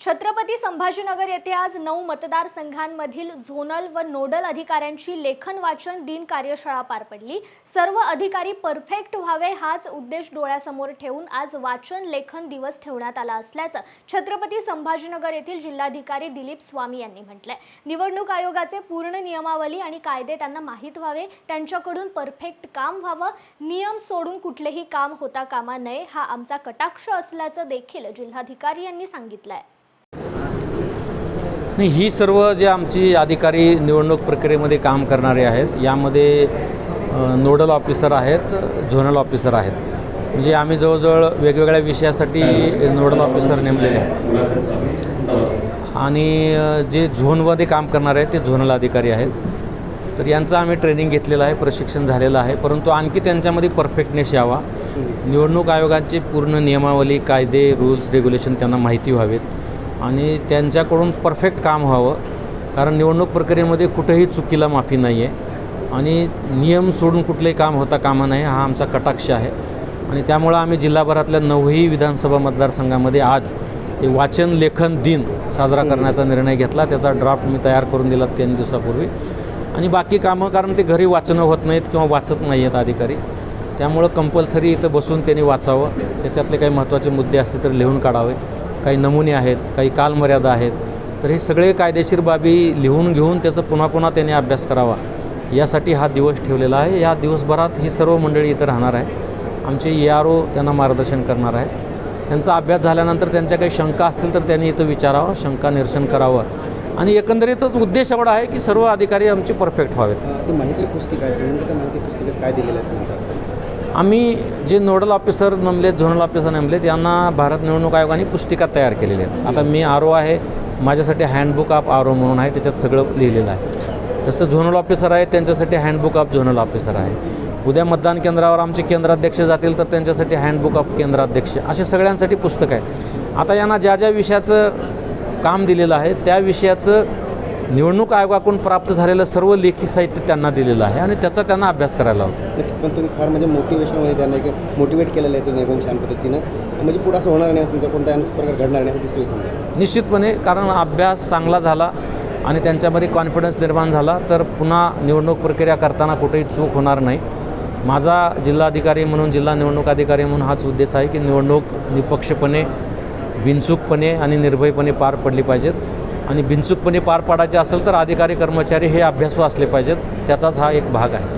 छत्रपती संभाजीनगर येथे आज 9 मतदारसंघांमधील झोनल व नोडल अधिकाऱ्यांची लेखन वाचन दिन कार्यशाळा पार पडली। सर्व अधिकारी परफेक्ट व्हावे हाच उद्देश डोळ्यासमोर ठेवून आज वाचन लेखन दिवस ठेवण्यात आला असल्याचं छत्रपती संभाजीनगर येथील जिल्हाधिकारी दिलीप स्वामी यांनी म्हटलंय। निवडणूक आयोगाचे पूर्ण नियमावली आणि कायदे त्यांना माहीत व्हावे, त्यांच्याकडून परफेक्ट काम व्हावं, नियम सोडून कुठलेही काम होता कामा नये हा आमचा कटाक्ष असल्याचं देखील जिल्हाधिकारी यांनी सांगितलंय। नाही, ही सर्व जे आमची अधिकारी निवडणूक प्रक्रियेमध्ये काम करणारे आहेत, यामध्ये नोडल ऑफिसर आहेत, झोनल ऑफिसर आहेत। म्हणजे आम्ही जवळजवळ वेगवेगळ्या विषयासाठी नोडल ऑफिसर नेमलेले आहेत आणि जे झोनमध्ये काम करणारे आहेत ते झोनल अधिकारी आहेत। तर यांचं आम्ही ट्रेनिंग घेतलेलं आहे, प्रशिक्षण झालेलं आहे, परंतु आणखी त्यांच्यामध्ये परफेक्टनेस यावा, निवडणूक आयोगाची पूर्ण नियमावली, कायदे, रूल्स, रेग्युलेशन त्यांना माहिती व्हावेत आणि त्यांच्याकडून परफेक्ट काम व्हावं। कारण निवडणूक प्रक्रियेमध्ये कुठेही चुकीला माफी नाही आहे आणि नियम सोडून कुठलेही काम होता कामा नये हा आमचा कटाक्ष आहे। आणि त्यामुळं आम्ही जिल्हाभरातल्या 9ही विधानसभा मतदारसंघामध्ये आज वाचन लेखन दिन साजरा करण्याचा निर्णय घेतला। त्याचा ड्राफ्ट मी तयार करून दिला 3 दिवसापूर्वी। आणि बाकी कामं, कारण ते घरी वाचणं होत नाहीत किंवा वाचत नाही आहेत अधिकारी, त्यामुळं कंपल्सरी इथं बसून त्यांनी वाचावं, त्याच्यातले काही महत्त्वाचे मुद्दे असतील तर लिहून काढावे, काही नमुने आहेत, काही कालमर्यादा आहेत, तर हे सगळे कायदेशीर बाबी लिहून घेऊन त्याचं पुन्हा पुन्हा त्यांनी अभ्यास करावा, यासाठी हा दिवस ठेवलेला आहे। या दिवसभरात ही सर्व मंडळी इथं राहणार आहे, आमचे ERO त्यांना मार्गदर्शन करणार आहेत। त्यांचा अभ्यास झाल्यानंतर त्यांच्या काही शंका असतील तर त्यांनी इथं विचारावं, शंका निरसन करावं आणि एकंदरीतच उद्देश एवढा आहे की सर्व अधिकारी आमचे परफेक्ट व्हावेत। ते माहिती पुस्तिका आहे, माहिती पुस्तिकेत काय दिलेलं असेल? आम्ही जे नोडल ऑफिसर नेमलेत, झोनल ऑफिसर नेमलेत, यांना भारत निवडणूक आयोगाने पुस्तिका तयार केलेल्या आहेत। आता मी RO आहे, माझ्यासाठी हँडबुक ऑफ RO म्हणून आहे, त्याच्यात सगळं लिहिलेलं आहे। तसं झोनल ऑफिसर आहे, त्यांच्यासाठी हँडबुक ऑफ झोनल ऑफिसर आहे। उद्या मतदान केंद्रावर आमचे केंद्राध्यक्ष जातील तर त्यांच्यासाठी हँडबुक ऑफ केंद्राध्यक्ष, असे सगळ्यांसाठी पुस्तक आहेत। आता यांना ज्या ज्या विषयाचं काम दिलेलं आहे त्या विषयाचं निवडणूक आयोगाकडून प्राप्त झालेलं सर्व लेखी साहित्य त्यांना दिलेलं आहे आणि त्याचा त्यांना अभ्यास करायला होता। नक्कीच, पण तुम्ही फार म्हणजे मोटिवेशनमध्ये त्यांना एक मोटिवेट केलेलं आहे तुम्ही एकदम छान पद्धतीनं, म्हणजे पुढं असं होणार नाही, समजा कोणता प्रकार घडणार नाही दिसतोय समजा निश्चितपणे, कारण अभ्यास चांगला झाला आणि त्यांच्यामध्ये कॉन्फिडन्स निर्माण झाला तर पुन्हा निवडणूक प्रक्रिया करताना कुठेही चूक होणार नाही। माझा जिल्हाधिकारी म्हणून, जिल्हा निवडणूक अधिकारी म्हणून हाच उद्देश आहे की निवडणूक निपक्षपणे, बिनचूकपणे आणि निर्भयपणे पार पडली पाहिजेत आणि बिनचूकपणे पार पाडायचे असेल तर अधिकारी कर्मचारी हे अभ्यासू असले पाहिजेत, त्याचाच हा एक भाग आहे।